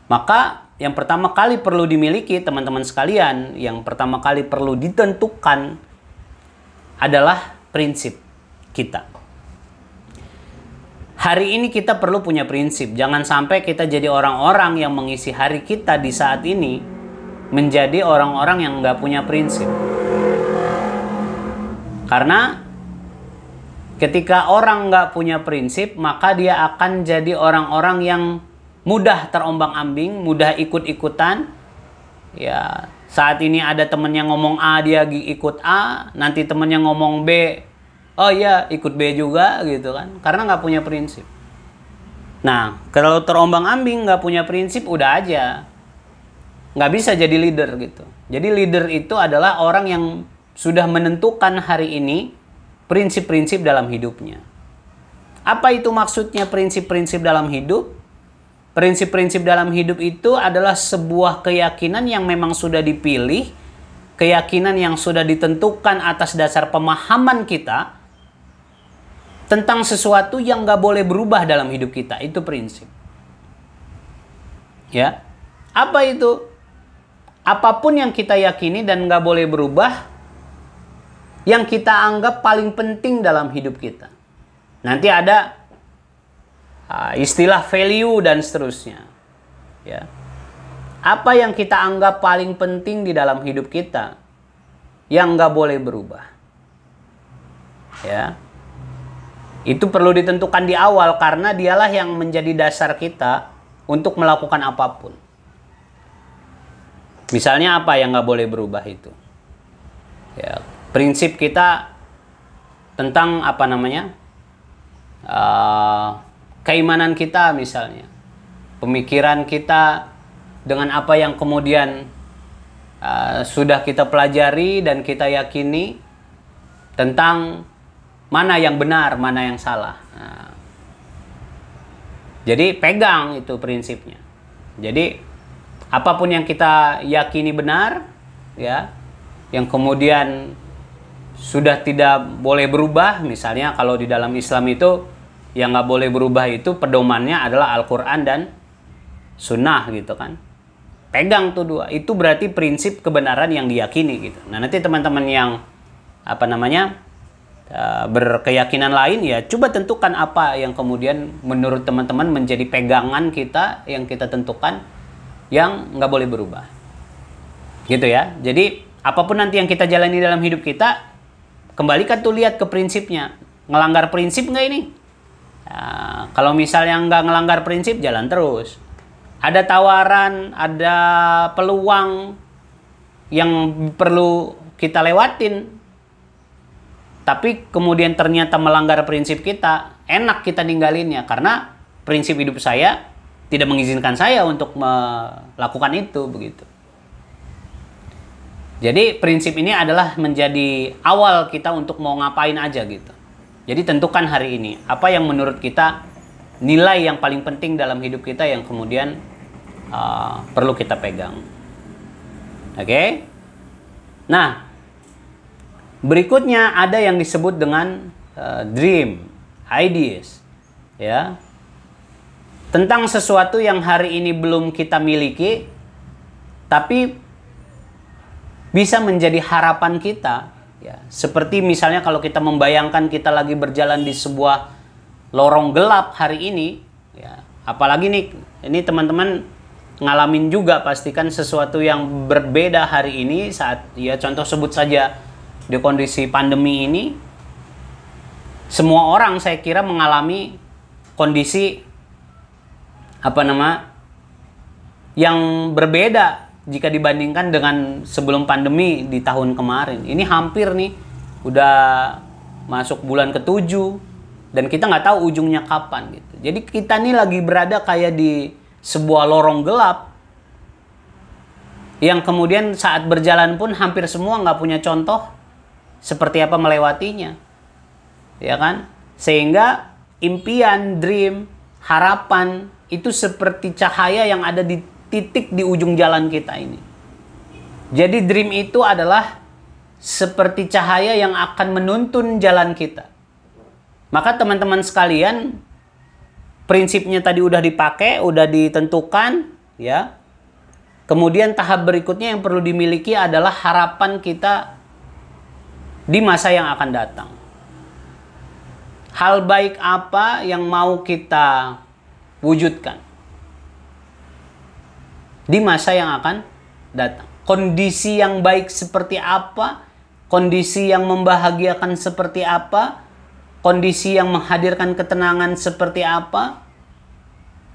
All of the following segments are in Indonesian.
Maka yang pertama kali perlu dimiliki teman-teman sekalian, yang pertama kali perlu ditentukan adalah prinsip kita. Hari ini kita perlu punya prinsip. Jangan sampai kita jadi orang-orang yang mengisi hari kita di saat ini menjadi orang-orang yang nggak punya prinsip. Karena ketika orang nggak punya prinsip, maka dia akan jadi orang-orang yang mudah terombang-ambing, mudah ikut-ikutan. Ya, saat ini ada temennya ngomong A, dia ikut A. Nanti temennya ngomong B, oh iya ikut B juga gitu kan. Karena nggak punya prinsip. Nah, kalau terombang-ambing nggak punya prinsip, udah aja. Nggak bisa jadi leader gitu. Jadi leader itu adalah orang yang sudah menentukan hari ini prinsip-prinsip dalam hidupnya. Apa itu maksudnya prinsip-prinsip dalam hidup? Prinsip-prinsip dalam hidup itu adalah sebuah keyakinan yang memang sudah dipilih, keyakinan yang sudah ditentukan atas dasar pemahaman kita tentang sesuatu yang nggak boleh berubah dalam hidup kita. Itu prinsip. Ya, apa itu? Apapun yang kita yakini dan nggak boleh berubah, yang kita anggap paling penting dalam hidup kita. Nanti ada istilah value dan seterusnya. Ya. Apa yang kita anggap paling penting di dalam hidup kita yang nggak boleh berubah. Ya. Itu perlu ditentukan di awal karena dialah yang menjadi dasar kita untuk melakukan apapun. Misalnya apa yang nggak boleh berubah itu? Ya, prinsip kita tentang apa namanya? Keimanan kita misalnya, pemikiran kita dengan apa yang kemudian sudah kita pelajari dan kita yakini tentang mana yang benar, mana yang salah. Nah, jadi pegang itu prinsipnya. Jadi apapun yang kita yakini benar, ya, yang kemudian sudah tidak boleh berubah, misalnya kalau di dalam Islam itu yang nggak boleh berubah itu pedomannya adalah Al-Quran dan Sunnah gitu kan. Pegang tuh dua. Itu berarti prinsip kebenaran yang diyakini gitu. Nah nanti teman-teman yang apa namanya berkeyakinan lain ya coba tentukan apa yang kemudian menurut teman-teman menjadi pegangan kita yang kita tentukan yang nggak boleh berubah. Gitu ya. Jadi apapun nanti yang kita jalani dalam hidup kita, kembalikan tuh lihat ke prinsipnya. Ngelanggar prinsip nggak ini? Nah, kalau misalnya nggak ngelanggar prinsip, jalan terus. Ada tawaran, ada peluang yang perlu kita lewatin. Tapi kemudian ternyata melanggar prinsip kita, enak kita ninggalinnya. Karena prinsip hidup saya tidak mengizinkan saya untuk melakukan itu, begitu. Jadi prinsip ini adalah menjadi awal kita untuk mau ngapain aja gitu. Jadi tentukan hari ini, apa yang menurut kita nilai yang paling penting dalam hidup kita yang kemudian perlu kita pegang. Oke? Nah, berikutnya ada yang disebut dengan dream, ideas. Ya. Tentang sesuatu yang hari ini belum kita miliki, tapi bisa menjadi harapan kita. Ya, seperti misalnya kalau kita membayangkan kita lagi berjalan di sebuah lorong gelap hari ini, ya, apalagi nih, ini teman-teman ngalamin juga pastikan sesuatu yang berbeda hari ini saat, ya contoh sebut saja di kondisi pandemi ini, semua orang saya kira mengalami kondisi yang berbeda jika dibandingkan dengan sebelum pandemi di tahun kemarin. Ini hampir nih, udah masuk bulan ke-7 dan kita nggak tahu ujungnya kapan gitu. Jadi kita nih lagi berada kayak di sebuah lorong gelap yang kemudian saat berjalan pun hampir semua nggak punya contoh seperti apa melewatinya. Ya kan? Sehingga impian, dream, harapan itu seperti cahaya yang ada di titik di ujung jalan kita ini. Jadi dream itu adalah seperti cahaya yang akan menuntun jalan kita. Maka teman-teman sekalian, prinsipnya tadi udah dipakai, udah ditentukan, ya. Kemudian tahap berikutnya yang perlu dimiliki adalah harapan kita di masa yang akan datang. Hal baik apa yang mau kita wujudkan di masa yang akan datang. Kondisi yang baik seperti apa? Kondisi yang membahagiakan seperti apa? Kondisi yang menghadirkan ketenangan seperti apa?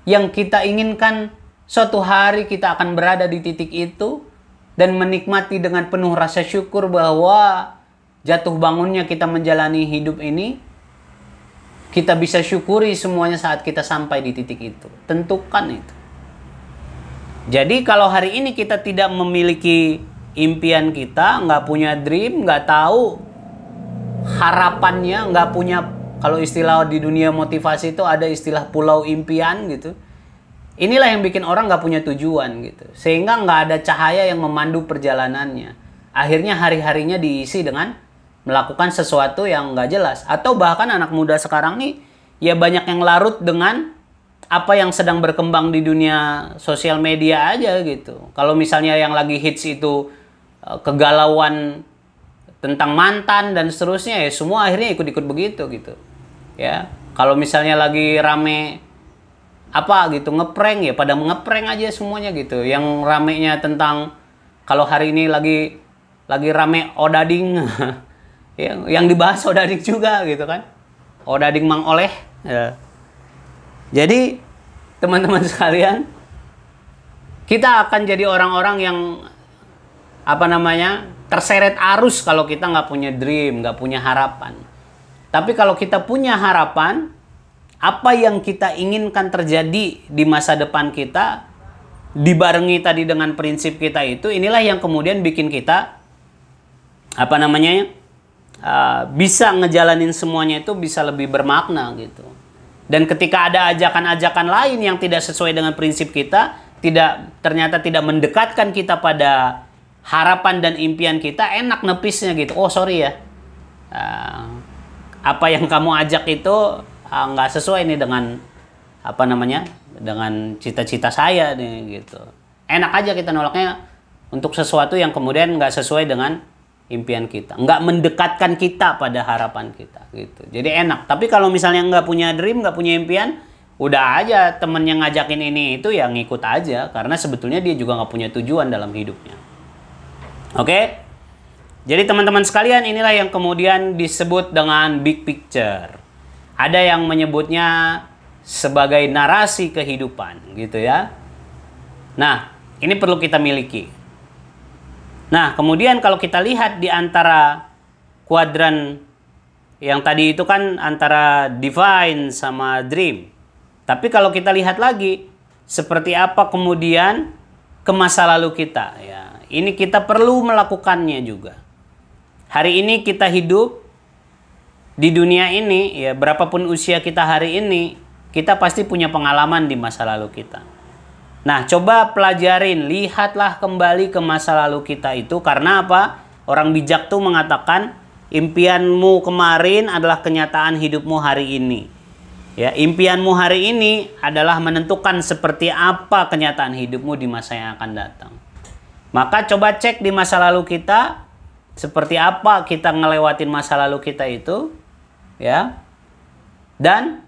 Yang kita inginkan suatu hari kita akan berada di titik itu dan menikmati dengan penuh rasa syukur bahwa jatuh bangunnya kita menjalani hidup ini, kita bisa syukuri semuanya saat kita sampai di titik itu. Tentukan itu. Jadi kalau hari ini kita tidak memiliki impian kita, nggak punya dream, nggak tahu harapannya, nggak punya, kalau istilah di dunia motivasi itu ada istilah pulau impian gitu. Inilah yang bikin orang nggak punya tujuan gitu. Sehingga nggak ada cahaya yang memandu perjalanannya. Akhirnya hari-harinya diisi dengan melakukan sesuatu yang nggak jelas. Atau bahkan anak muda sekarang nih, ya banyak yang larut dengan apa yang sedang berkembang di dunia sosial media aja gitu. Kalau misalnya yang lagi hits itu kegalauan tentang mantan dan seterusnya, ya semua akhirnya ikut-ikut begitu gitu. Ya, kalau misalnya lagi rame apa gitu ngeprank, ya pada ngeprank aja semuanya gitu. Yang ramenya tentang, kalau hari ini lagi rame Odading yang dibahas Odading juga gitu kan, Odading Mang Oleh ya. Jadi teman-teman sekalian, kita akan jadi orang-orang yang terseret arus kalau kita nggak punya dream, nggak punya harapan. Tapi kalau kita punya harapan, apa yang kita inginkan terjadi di masa depan kita, dibarengi tadi dengan prinsip kita itu, inilah yang kemudian bikin kita bisa ngejalanin semuanya itu bisa lebih bermakna gitu. Dan ketika ada ajakan-ajakan lain yang tidak sesuai dengan prinsip kita, ternyata tidak mendekatkan kita pada harapan dan impian kita, enak nepisnya gitu. Oh sorry ya, apa yang kamu ajak itu nggak sesuai nih dengan dengan cita-cita saya nih gitu. Enak aja kita nolaknya untuk sesuatu yang kemudian nggak sesuai dengan impian kita, nggak mendekatkan kita pada harapan kita gitu. Jadi enak. Tapi kalau misalnya nggak punya dream, nggak punya impian, udah aja temen yang ngajakin ini itu ya ngikut aja, karena sebetulnya dia juga nggak punya tujuan dalam hidupnya. Oke? Jadi teman-teman sekalian, inilah yang kemudian disebut dengan big picture. Ada yang menyebutnya sebagai narasi kehidupan gitu ya. Nah, ini perlu kita miliki. Nah, kemudian kalau kita lihat di antara kuadran yang tadi itu kan antara divine sama dream. Tapi kalau kita lihat lagi seperti apa kemudian ke masa lalu kita ya. Ini kita perlu melakukannya juga. Hari ini kita hidup di dunia ini, ya berapapun usia kita hari ini, kita pasti punya pengalaman di masa lalu kita. Nah, coba pelajarin, lihatlah kembali ke masa lalu kita itu. Karena apa? Orang bijak tuh mengatakan, impianmu kemarin adalah kenyataan hidupmu hari ini. Ya, impianmu hari ini adalah menentukan seperti apa kenyataan hidupmu di masa yang akan datang. Maka coba cek di masa lalu kita, seperti apa kita ngelewatin masa lalu kita itu. Ya, dan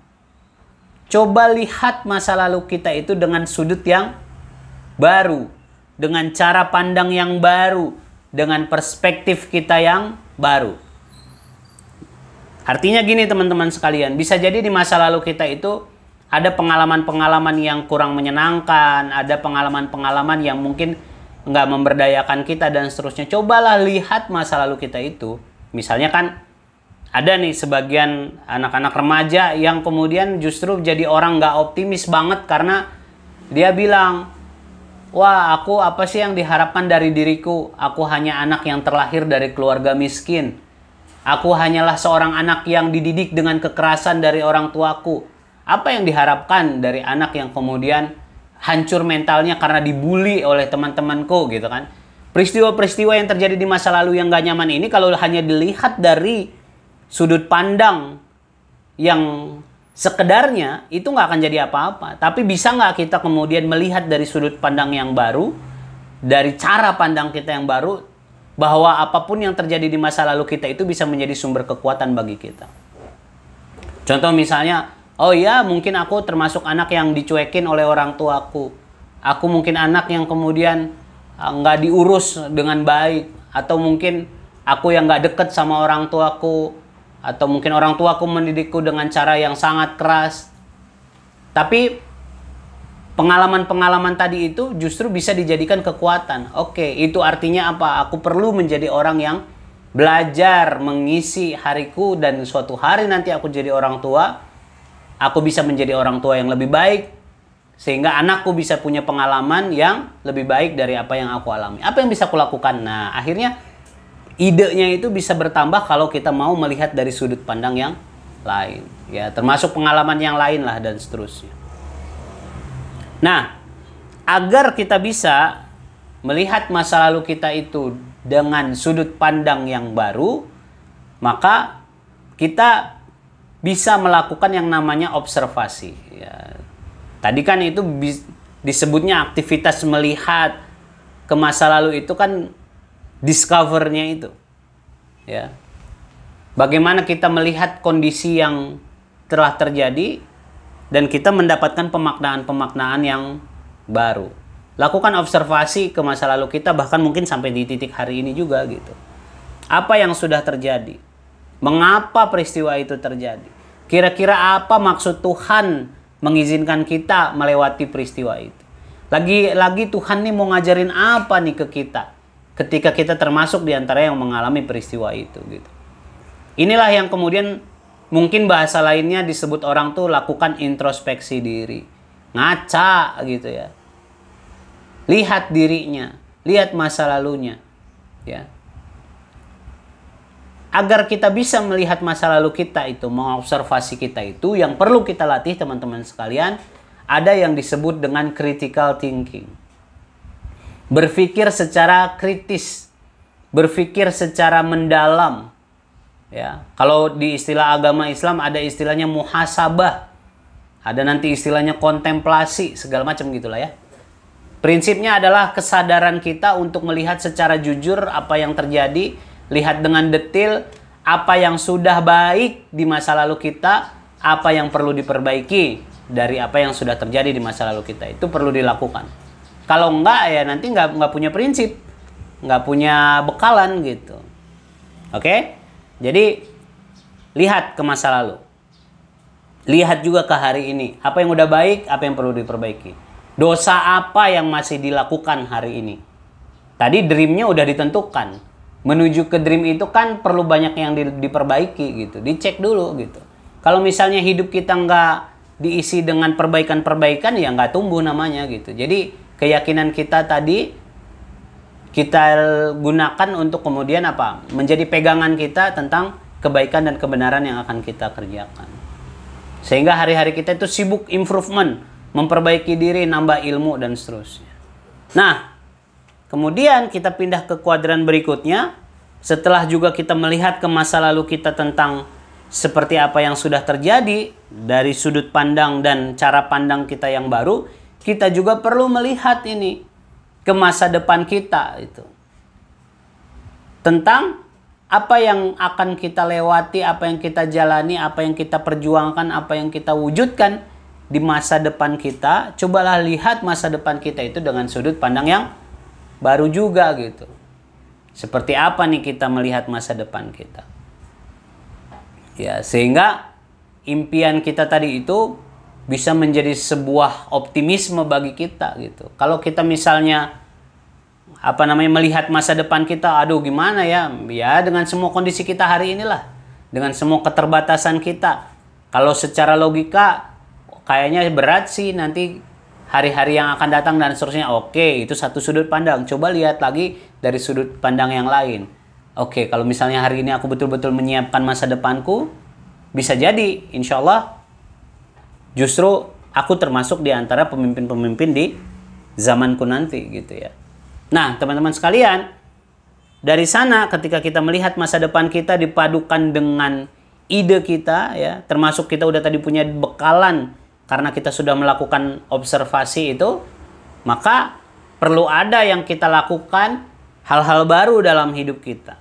coba lihat masa lalu kita itu dengan sudut yang baru, dengan cara pandang yang baru, dengan perspektif kita yang baru. Artinya gini teman-teman sekalian, bisa jadi di masa lalu kita itu ada pengalaman-pengalaman yang kurang menyenangkan, ada pengalaman-pengalaman yang mungkin nggak memberdayakan kita dan seterusnya. Cobalah lihat masa lalu kita itu. Misalnya kan ada nih sebagian anak-anak remaja yang kemudian justru jadi orang nggak optimis banget karena dia bilang, wah aku apa sih yang diharapkan dari diriku? Aku hanya anak yang terlahir dari keluarga miskin. Aku hanyalah seorang anak yang dididik dengan kekerasan dari orang tuaku. Apa yang diharapkan dari anak yang kemudian hancur mentalnya karena dibully oleh teman-temanku gitu kan? Peristiwa-peristiwa yang terjadi di masa lalu yang gak nyaman ini kalau hanya dilihat dari sudut pandang yang sekedarnya itu nggak akan jadi apa-apa. Tapi bisa nggak kita kemudian melihat dari sudut pandang yang baru, dari cara pandang kita yang baru, bahwa apapun yang terjadi di masa lalu kita itu bisa menjadi sumber kekuatan bagi kita. Contoh misalnya, oh ya mungkin aku termasuk anak yang dicuekin oleh orang tuaku. Aku mungkin anak yang kemudian nggak diurus dengan baik. Atau mungkin aku yang nggak deket sama orang tuaku. Atau mungkin orang tuaku mendidikku dengan cara yang sangat keras. Tapi pengalaman-pengalaman tadi itu justru bisa dijadikan kekuatan. Oke, itu artinya apa? Aku perlu menjadi orang yang belajar mengisi hariku, dan suatu hari nanti aku jadi orang tua, aku bisa menjadi orang tua yang lebih baik, sehingga anakku bisa punya pengalaman yang lebih baik dari apa yang aku alami. Apa yang bisa aku lakukan? Nah, akhirnya idenya itu bisa bertambah kalau kita mau melihat dari sudut pandang yang lain. Ya, termasuk pengalaman yang lain lah dan seterusnya. Nah, agar kita bisa melihat masa lalu kita itu dengan sudut pandang yang baru, maka kita bisa melakukan yang namanya observasi. Ya. Tadi kan itu disebutnya aktivitas melihat ke masa lalu, itu kan discover-nya itu. Ya. Bagaimana kita melihat kondisi yang telah terjadi dan kita mendapatkan pemaknaan-pemaknaan yang baru. Lakukan observasi ke masa lalu kita, bahkan mungkin sampai di titik hari ini juga gitu. Apa yang sudah terjadi? Mengapa peristiwa itu terjadi? Kira-kira apa maksud Tuhan mengizinkan kita melewati peristiwa itu? Lagi-lagi Tuhan nih mau ngajarin apa nih ke kita ketika kita termasuk di antara yang mengalami peristiwa itu gitu. Inilah yang kemudian mungkin bahasa lainnya disebut orang tuh lakukan introspeksi diri. Ngaca gitu ya. Lihat dirinya, lihat masa lalunya. Ya. Agar kita bisa melihat masa lalu kita itu, mengobservasi kita itu, yang perlu kita latih teman-teman sekalian, ada yang disebut dengan critical thinking. Berpikir secara kritis, berpikir secara mendalam. Ya, kalau di istilah agama Islam ada istilahnya muhasabah, ada nanti istilahnya kontemplasi, segala macam gitulah ya. Prinsipnya adalah kesadaran kita untuk melihat secara jujur apa yang terjadi, lihat dengan detail apa yang sudah baik di masa lalu kita, apa yang perlu diperbaiki dari apa yang sudah terjadi di masa lalu kita. Itu perlu dilakukan. Kalau enggak ya nanti nggak punya prinsip, nggak punya bekalan gitu. Oke? Jadi, lihat ke masa lalu. Lihat juga ke hari ini. Apa yang udah baik, apa yang perlu diperbaiki. Dosa apa yang masih dilakukan hari ini. Tadi dreamnya udah ditentukan. Menuju ke dream itu kan perlu banyak yang diperbaiki gitu. Dicek dulu gitu. Kalau misalnya hidup kita nggak diisi dengan perbaikan-perbaikan, ya nggak tumbuh namanya gitu. Jadi, keyakinan kita tadi kita gunakan untuk kemudian apa? Menjadi pegangan kita tentang kebaikan dan kebenaran yang akan kita kerjakan. Sehingga hari-hari kita itu sibuk improvement, memperbaiki diri, nambah ilmu dan seterusnya. Nah, kemudian kita pindah ke kuadran berikutnya. Setelah juga kita melihat ke masa lalu kita tentang seperti apa yang sudah terjadi dari sudut pandang dan cara pandang kita yang baru, kita juga perlu melihat ini ke masa depan kita itu. Tentang apa yang akan kita lewati, apa yang kita jalani, apa yang kita perjuangkan, apa yang kita wujudkan di masa depan kita. Cobalah lihat masa depan kita itu dengan sudut pandang yang baru juga gitu. Seperti apa nih kita melihat masa depan kita. Ya, sehingga impian kita tadi itu bisa menjadi sebuah optimisme bagi kita gitu. Kalau kita misalnya melihat masa depan kita, aduh gimana ya? Ya dengan semua kondisi kita hari inilah, dengan semua keterbatasan kita. Kalau secara logika kayaknya berat sih nanti hari-hari yang akan datang dan seterusnya. Oke, itu satu sudut pandang. Coba lihat lagi dari sudut pandang yang lain. Oke, kalau misalnya hari ini aku betul-betul menyiapkan masa depanku, bisa jadi insya Allah justru aku termasuk di antara pemimpin-pemimpin di zamanku nanti gitu ya. Nah, teman-teman sekalian, dari sana ketika kita melihat masa depan kita dipadukan dengan ide kita, ya, termasuk kita udah tadi punya bekalan karena kita sudah melakukan observasi itu, maka perlu ada yang kita lakukan hal-hal baru dalam hidup kita.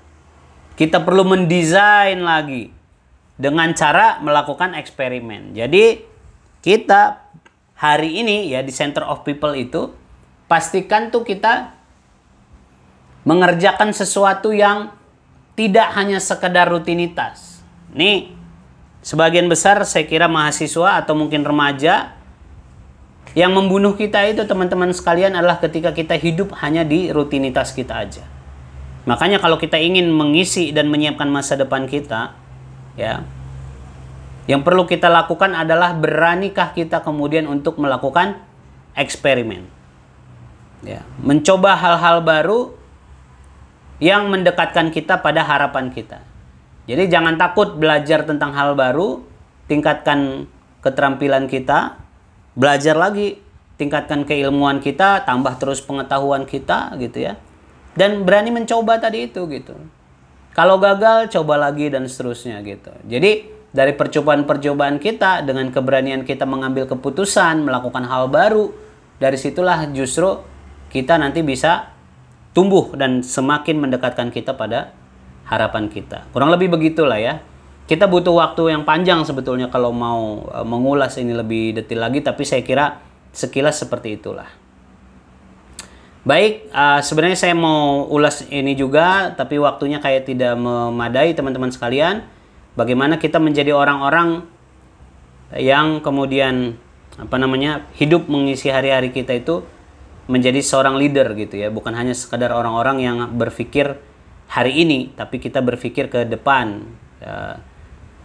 Kita perlu mendesain lagi dengan cara melakukan eksperimen. Jadi kita hari ini ya di Center of People itu pastikan tuh kita mengerjakan sesuatu yang tidak hanya sekedar rutinitas. Nih, sebagian besar saya kira mahasiswa atau mungkin remaja yang membunuh kita itu teman-teman sekalian adalah ketika kita hidup hanya di rutinitas kita aja. Makanya kalau kita ingin mengisi dan menyiapkan masa depan kita, ya, yang perlu kita lakukan adalah beranikah kita kemudian untuk melakukan eksperimen. Ya, mencoba hal-hal baru yang mendekatkan kita pada harapan kita. Jadi jangan takut belajar tentang hal baru, tingkatkan keterampilan kita, belajar lagi, tingkatkan keilmuan kita, tambah terus pengetahuan kita gitu ya. Dan berani mencoba tadi itu gitu. Kalau gagal, coba lagi dan seterusnya gitu. Jadi dari percobaan-percobaan kita dengan keberanian kita mengambil keputusan, melakukan hal baru, dari situlah justru kita nanti bisa tumbuh dan semakin mendekatkan kita pada harapan kita. Kurang lebih begitulah ya. Kita butuh waktu yang panjang sebetulnya kalau mau mengulas ini lebih detail lagi, tapi saya kira sekilas seperti itulah. Baik, sebenarnya saya mau ulas ini juga, tapi waktunya kayak tidak memadai teman-teman sekalian. Bagaimana kita menjadi orang-orang yang kemudian hidup mengisi hari-hari kita itu menjadi seorang leader gitu ya, bukan hanya sekadar orang-orang yang berpikir hari ini, tapi kita berpikir ke depan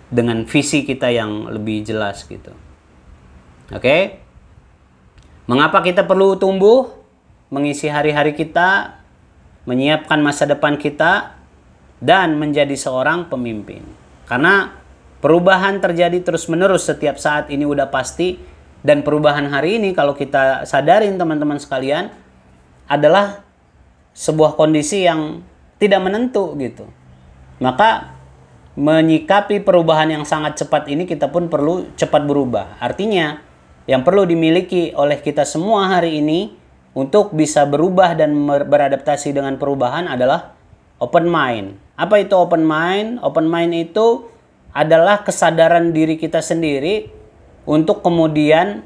dengan visi kita yang lebih jelas gitu. Oke? Mengapa kita perlu tumbuh, mengisi hari-hari kita, menyiapkan masa depan kita, dan menjadi seorang pemimpin? Karena perubahan terjadi terus-menerus setiap saat ini udah pasti, dan perubahan hari ini kalau kita sadarin teman-teman sekalian adalah sebuah kondisi yang tidak menentu gitu. Maka menyikapi perubahan yang sangat cepat ini kita pun perlu cepat berubah. Artinya yang perlu dimiliki oleh kita semua hari ini untuk bisa berubah dan beradaptasi dengan perubahan adalah open mind. Apa itu open mind? Open mind itu adalah kesadaran diri kita sendiri untuk kemudian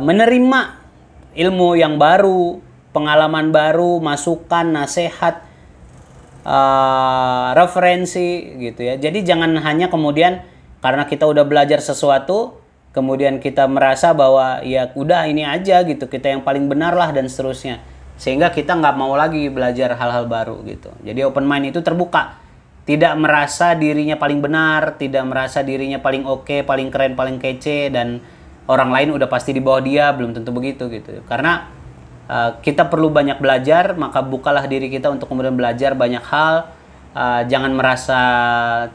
menerima ilmu yang baru, pengalaman baru, masukan, nasihat, referensi gitu ya. Jadi jangan hanya kemudian karena kita udah belajar sesuatu, kemudian kita merasa bahwa ya udah ini aja gitu, kita yang paling benar lah dan seterusnya. Sehingga kita nggak mau lagi belajar hal-hal baru gitu. Jadi open mind itu terbuka. Tidak merasa dirinya paling benar, tidak merasa dirinya paling oke, paling keren, paling kece, dan orang lain udah pasti di bawah dia, belum tentu begitu gitu. Karena kita perlu banyak belajar, maka bukalah diri kita untuk kemudian belajar banyak hal. Jangan merasa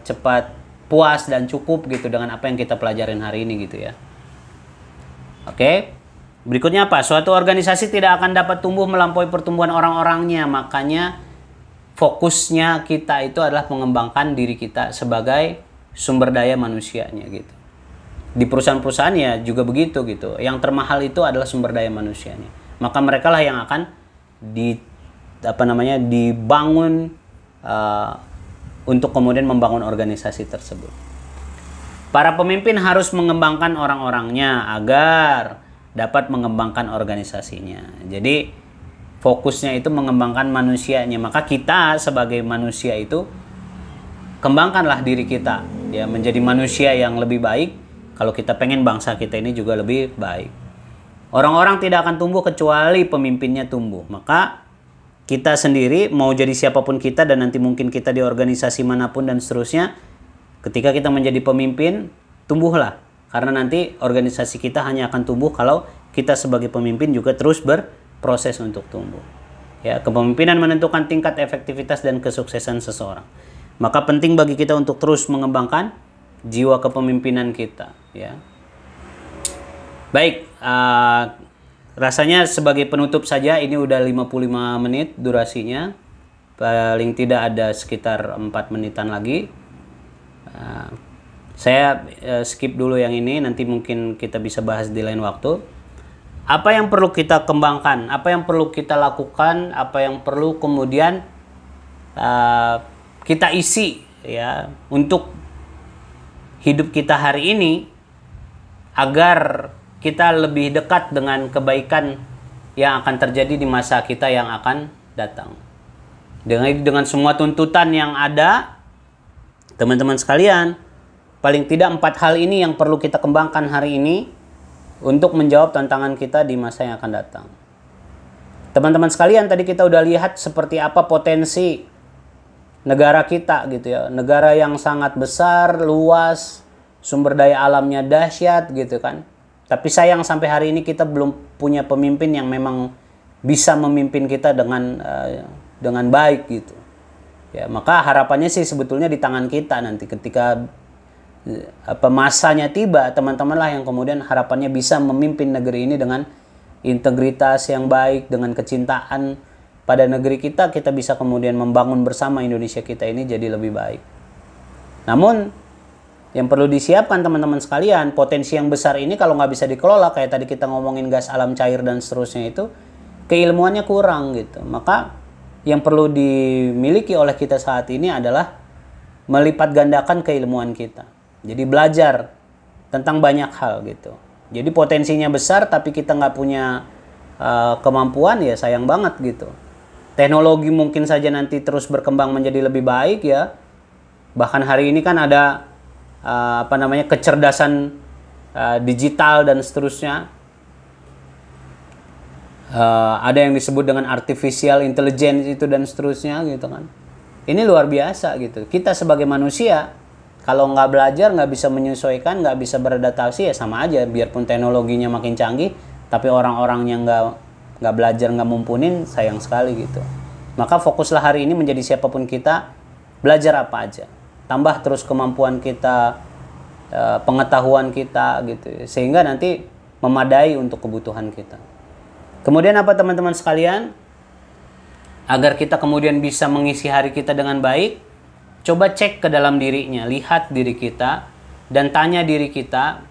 cepat puas dan cukup gitu dengan apa yang kita pelajarin hari ini gitu ya. Oke. Berikutnya apa? Suatu organisasi tidak akan dapat tumbuh melampaui pertumbuhan orang-orangnya. Makanya fokusnya kita itu adalah mengembangkan diri kita sebagai sumber daya manusianya gitu. Di perusahaan-perusahaan ya juga begitu gitu. Yang termahal itu adalah sumber daya manusianya. Maka mereka lah yang akan dibangun untuk kemudian membangun organisasi tersebut. Para pemimpin harus mengembangkan orang-orangnya agar dapat mengembangkan organisasinya. Jadi fokusnya itu mengembangkan manusianya. Maka kita sebagai manusia itu kembangkanlah diri kita ya menjadi manusia yang lebih baik. Kalau kita pengen bangsa kita ini juga lebih baik. Orang-orang tidak akan tumbuh kecuali pemimpinnya tumbuh. Maka kita sendiri mau jadi siapapun kita dan nanti mungkin kita di organisasi manapun dan seterusnya, ketika kita menjadi pemimpin, tumbuhlah. Karena nanti organisasi kita hanya akan tumbuh kalau kita sebagai pemimpin juga terus berproses untuk tumbuh. Ya, kepemimpinan menentukan tingkat efektivitas dan kesuksesan seseorang. Maka penting bagi kita untuk terus mengembangkan jiwa kepemimpinan kita, ya. Baik, rasanya sebagai penutup saja, ini udah 55 menit durasinya. paling tidak ada sekitar 4 menitan lagi. Saya skip dulu yang ini, nanti mungkin kita bisa bahas di lain waktu. Apa yang perlu kita kembangkan, apa yang perlu kita lakukan, apa yang perlu kemudian kita isi ya untuk hidup kita hari ini agar kita lebih dekat dengan kebaikan yang akan terjadi di masa kita yang akan datang. Dengan semua tuntutan yang ada, teman-teman sekalian, paling tidak 4 hal ini yang perlu kita kembangkan hari ini untuk menjawab tantangan kita di masa yang akan datang. Teman-teman sekalian, tadi kita udah lihat seperti apa potensi negara kita gitu ya. Negara yang sangat besar, luas, sumber daya alamnya dahsyat gitu kan. Tapi sayang sampai hari ini kita belum punya pemimpin yang memang bisa memimpin kita dengan baik gitu. Ya, maka harapannya sih sebetulnya di tangan kita nanti ketika masanya tiba, teman-teman lah yang kemudian harapannya bisa memimpin negeri ini dengan integritas yang baik, dengan kecintaan pada negeri kita bisa kemudian membangun bersama Indonesia kita ini jadi lebih baik. Namun yang perlu disiapkan teman-teman sekalian, potensi yang besar ini kalau nggak bisa dikelola, kayak tadi kita ngomongin gas alam cair dan seterusnya itu, keilmuannya kurang gitu. Maka yang perlu dimiliki oleh kita saat ini adalah melipat gandakan keilmuan kita. Jadi belajar tentang banyak hal gitu. Jadi potensinya besar tapi kita nggak punya kemampuan, ya sayang banget gitu. Teknologi mungkin saja nanti terus berkembang menjadi lebih baik ya. Bahkan hari ini kan ada kecerdasan digital dan seterusnya. Ada yang disebut dengan artificial intelligence itu dan seterusnya gitu kan. Ini luar biasa gitu. Kita sebagai manusia kalau nggak belajar, nggak bisa menyesuaikan, nggak bisa beradaptasi, ya sama aja. Biarpun teknologinya makin canggih, tapi orang-orangnya nggak belajar, nggak mumpunin, sayang sekali gitu. Maka fokuslah hari ini menjadi siapapun kita, belajar apa aja. Tambah terus kemampuan kita, pengetahuan kita gitu. Sehingga nanti memadai untuk kebutuhan kita. Kemudian apa teman-teman sekalian? Agar kita kemudian bisa mengisi hari kita dengan baik, coba cek ke dalam dirinya, lihat diri kita, dan tanya diri kita.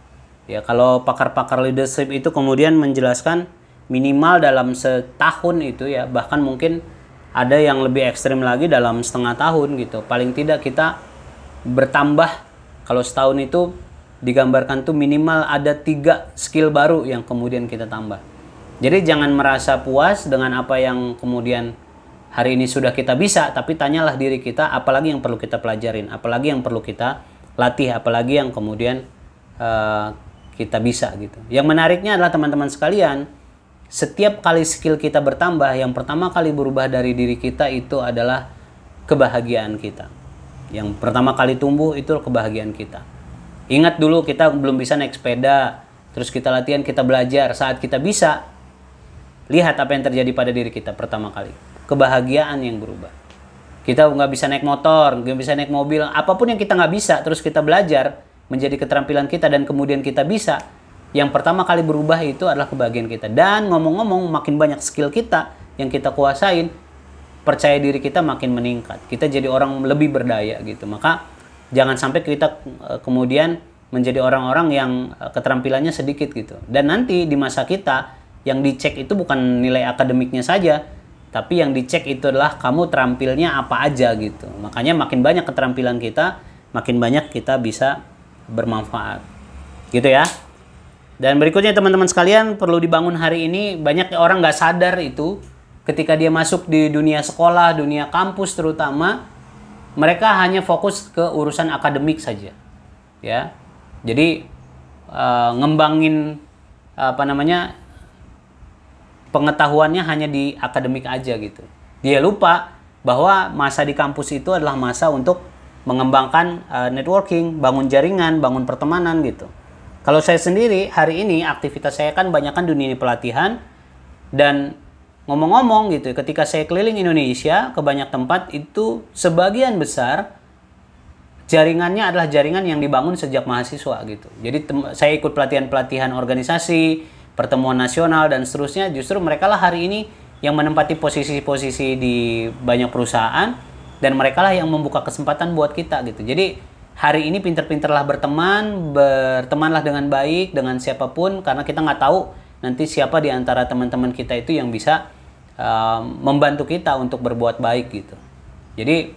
Ya, kalau pakar-pakar leadership itu kemudian menjelaskan minimal dalam setahun itu ya, bahkan mungkin ada yang lebih ekstrim lagi dalam setengah tahun gitu. Paling tidak kita bertambah, kalau setahun itu digambarkan tuh minimal ada 3 skill baru yang kemudian kita tambah. Jadi jangan merasa puas dengan apa yang kemudian hari ini sudah kita bisa, tapi tanyalah diri kita, apalagi yang perlu kita pelajarin, apalagi yang perlu kita latih, apalagi yang kemudian kita bisa gitu. Yang menariknya adalah teman-teman sekalian, setiap kali skill kita bertambah, yang pertama kali berubah dari diri kita itu adalah kebahagiaan kita. Yang pertama kali tumbuh itu kebahagiaan kita. Ingat dulu kita belum bisa naik sepeda, terus kita latihan, kita belajar, saat kita bisa, lihat apa yang terjadi pada diri kita pertama kali. Kebahagiaan yang berubah. Kita nggak bisa naik motor, nggak bisa naik mobil, apapun yang kita nggak bisa, terus kita belajar menjadi keterampilan kita dan kemudian kita bisa. Yang pertama kali berubah itu adalah kebahagiaan kita. Dan ngomong-ngomong, makin banyak skill kita yang kita kuasain, percaya diri kita makin meningkat. Kita jadi orang lebih berdaya gitu. Maka jangan sampai kita kemudian menjadi orang-orang yang keterampilannya sedikit gitu. Dan nanti di masa kita yang dicek itu bukan nilai akademiknya saja, tapi yang dicek itu adalah kamu terampilnya apa aja gitu. Makanya makin banyak keterampilan kita, makin banyak kita bisa bermanfaat. Gitu ya. Dan berikutnya teman-teman sekalian, perlu dibangun hari ini. Banyak orang nggak sadar itu ketika dia masuk di dunia sekolah, dunia kampus terutama, mereka hanya fokus ke urusan akademik saja. Ya. Jadi ngembangin pengetahuannya hanya di akademik aja gitu. Dia lupa bahwa masa di kampus itu adalah masa untuk mengembangkan networking, bangun jaringan, bangun pertemanan gitu. Kalau saya sendiri hari ini aktivitas saya kan banyakkan dunia pelatihan, dan ngomong-ngomong gitu, ketika saya keliling Indonesia ke banyak tempat itu sebagian besar jaringannya adalah jaringan yang dibangun sejak mahasiswa gitu. Jadi saya ikut pelatihan-pelatihan organisasi, pertemuan nasional dan seterusnya, justru mereka lah hari ini yang menempati posisi-posisi di banyak perusahaan, dan mereka lah yang membuka kesempatan buat kita gitu. Jadi hari ini pinter-pinterlah berteman, bertemanlah dengan baik dengan siapapun, karena kita nggak tahu nanti siapa di antara teman-teman kita itu yang bisa membantu kita untuk berbuat baik gitu. Jadi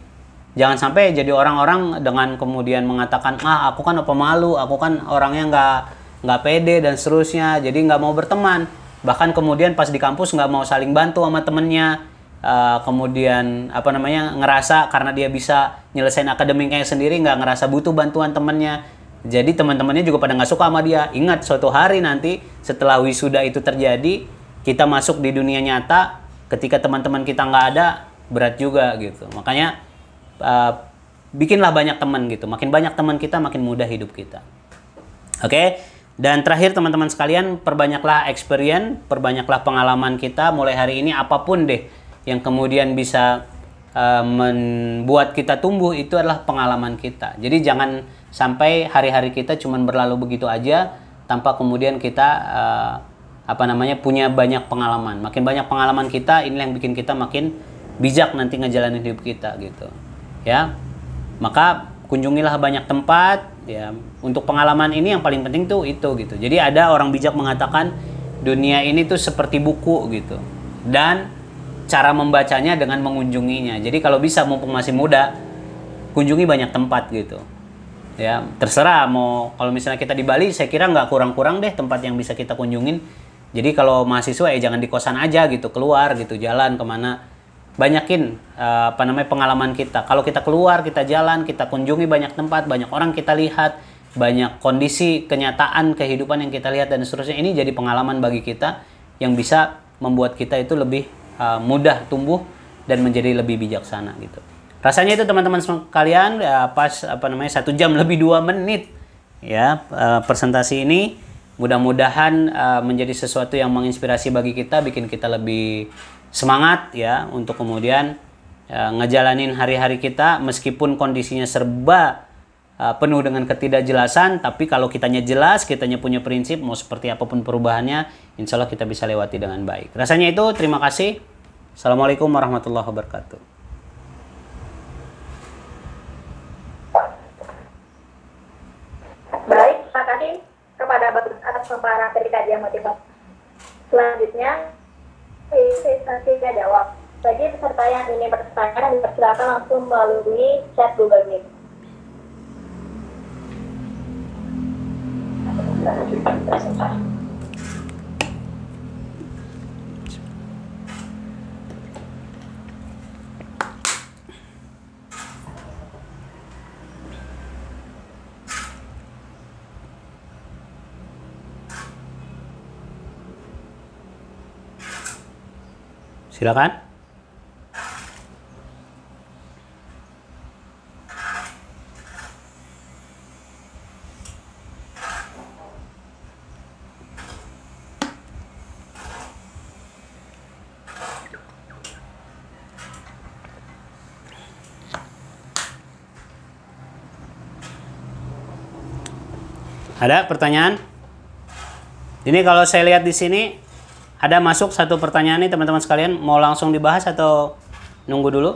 jangan sampai jadi orang-orang dengan kemudian mengatakan, aku kan pemalu, aku kan orangnya nggak pede dan seterusnya, jadi nggak mau berteman. Bahkan kemudian pas di kampus nggak mau saling bantu sama temennya, kemudian ngerasa karena dia bisa nyelesain akademiknya sendiri, nggak ngerasa butuh bantuan temennya. Jadi teman-temannya juga pada nggak suka sama dia. Ingat, suatu hari nanti setelah wisuda itu terjadi, kita masuk di dunia nyata, ketika teman-teman kita nggak ada, berat juga gitu. Makanya bikinlah banyak teman gitu. Makin banyak teman kita, makin mudah hidup kita. Oke? Dan terakhir teman-teman sekalian, perbanyaklah experience, perbanyaklah pengalaman kita mulai hari ini, apapun deh yang kemudian bisa membuat kita tumbuh, itu adalah pengalaman kita. Jadi jangan sampai hari-hari kita cuma berlalu begitu aja tanpa kemudian kita punya banyak pengalaman. Makin banyak pengalaman kita, inilah yang bikin kita makin bijak nanti ngejalanin hidup kita gitu. Ya. Maka kunjungilah banyak tempat ya. Untuk pengalaman ini yang paling penting tuh itu gitu. Jadi ada orang bijak mengatakan dunia ini tuh seperti buku gitu. Dan cara membacanya dengan mengunjunginya. Jadi kalau bisa mumpung masih muda, kunjungi banyak tempat gitu. Ya, terserah mau kalau misalnya kita di Bali, saya kira nggak kurang-kurang deh tempat yang bisa kita kunjungin. Jadi kalau mahasiswa jangan di kosan aja gitu, keluar gitu, jalan kemana. Banyakin pengalaman kita. Kalau kita keluar, kita jalan, kita kunjungi banyak tempat, banyak orang kita lihat, banyak kondisi, kenyataan, kehidupan yang kita lihat dan seterusnya. Ini jadi pengalaman bagi kita yang bisa membuat kita itu lebih mudah tumbuh dan menjadi lebih bijaksana gitu. Rasanya itu teman-teman sekalian pas 1 jam lebih 2 menit ya presentasi ini. Mudah-mudahan menjadi sesuatu yang menginspirasi bagi kita, bikin kita lebih semangat ya untuk kemudian ngejalanin hari-hari kita meskipun kondisinya serba penuh dengan ketidakjelasan, tapi kalau kitanya jelas, kitanya punya prinsip, mau seperti apapun perubahannya, insya Allah kita bisa lewati dengan baik. Rasanya itu, terima kasih. Assalamualaikum warahmatullahi wabarakatuh. Baik, terima kasih kepada Bapak atas pemaparan dari kajian motivasi. Selanjutnya, sesi jawab. Bagi peserta yang ingin bertanya, dipersilakan langsung melalui chat Google Meet. Silakan. Ada pertanyaan? Ini kalau saya lihat di sini ada masuk satu pertanyaan nih teman-teman sekalian, mau langsung dibahas atau nunggu dulu?